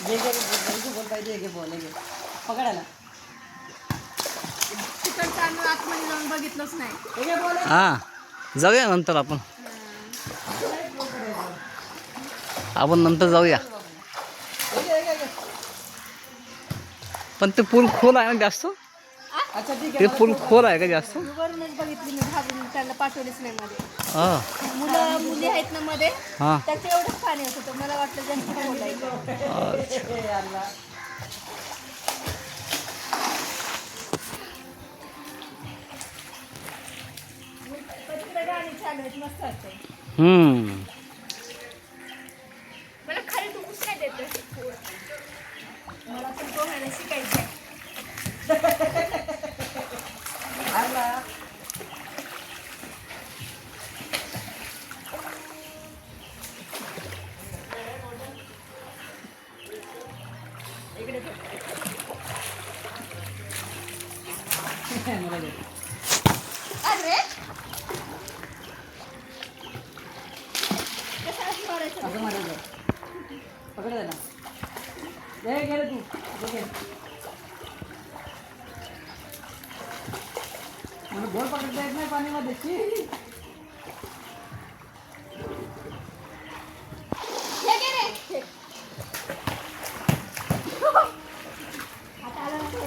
जे बोल पाहिजे घे बोल घे पकडायला तिकडचं आम्ही आतमध्ये जाऊन बघितलंच नाही. हां जाऊया नंतर आपण नंतर जाऊया. पण ते पूल खोल आहे ना जास्त. अच्छा ठीक ते पूल खोल आहे का जास्त. वरूनच बघितली मी भाजून त्यांना पाठवलीच नाही मध्ये. हां मुलं मुली आहेत ना मध्ये हां त्याचं एवढंच पाणी येत होतं. मला वाटलं जास्त खोल आहे. तिकडे गाणी चालू आहेत मस्त वाटतंय. मला खाली तू काय देते. मला पण पोहायला शिकायचं आहे. इकडे अरे कसं मारायचं असं मारायचं पकडा ना हे घे रे तू घे मला बोल पकडता येत नाही पाणीमध्ये शी. हे घे रे. आता आला ना तो.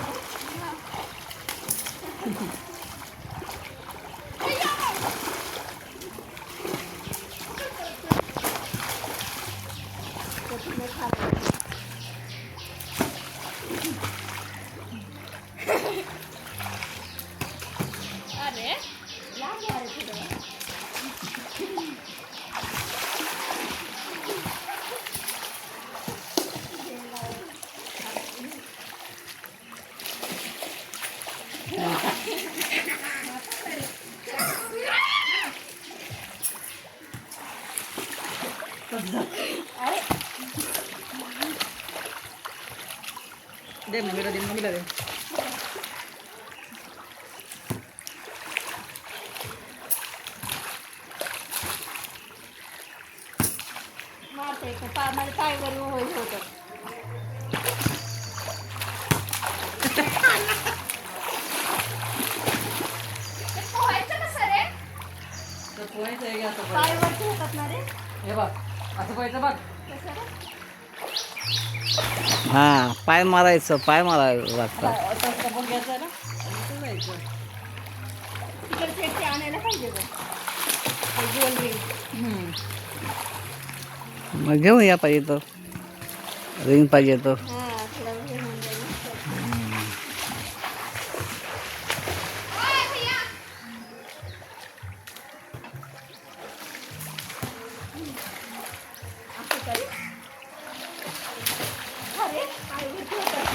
अरे लांब आहे थोडं. अरे दे मम्मीला दे. मारते माझ्या पायवर होईल होतं. पोहायचं कसं रे. तर पोहायचं आहे असं बघ. पायवर होतात ना रे. हे बघ असं पोहायचं बघ. कसं रे. हां पाय मारायला लागतं. असं बघ घ्यायचं आहे ना आणि तू जायचं. तिकडे ते आणायला पाहिजे बघ. ज्वेलरी. मग घेऊया पाहिजे तर रिंग पाहिजे तर. हां थोडा वेळ होऊन जाईल. असं कर. अरे पायवर होतात.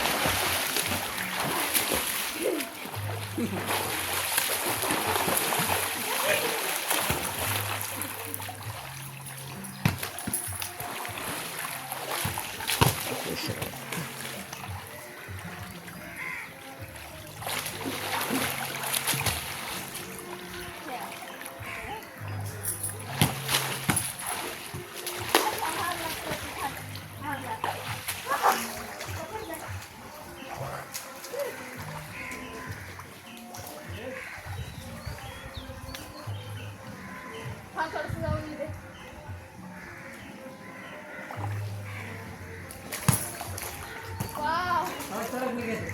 हा थोडंसं जाऊन दे. वाव. सरळ निघायचं.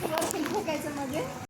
वरती ठोकायचं मध्ये.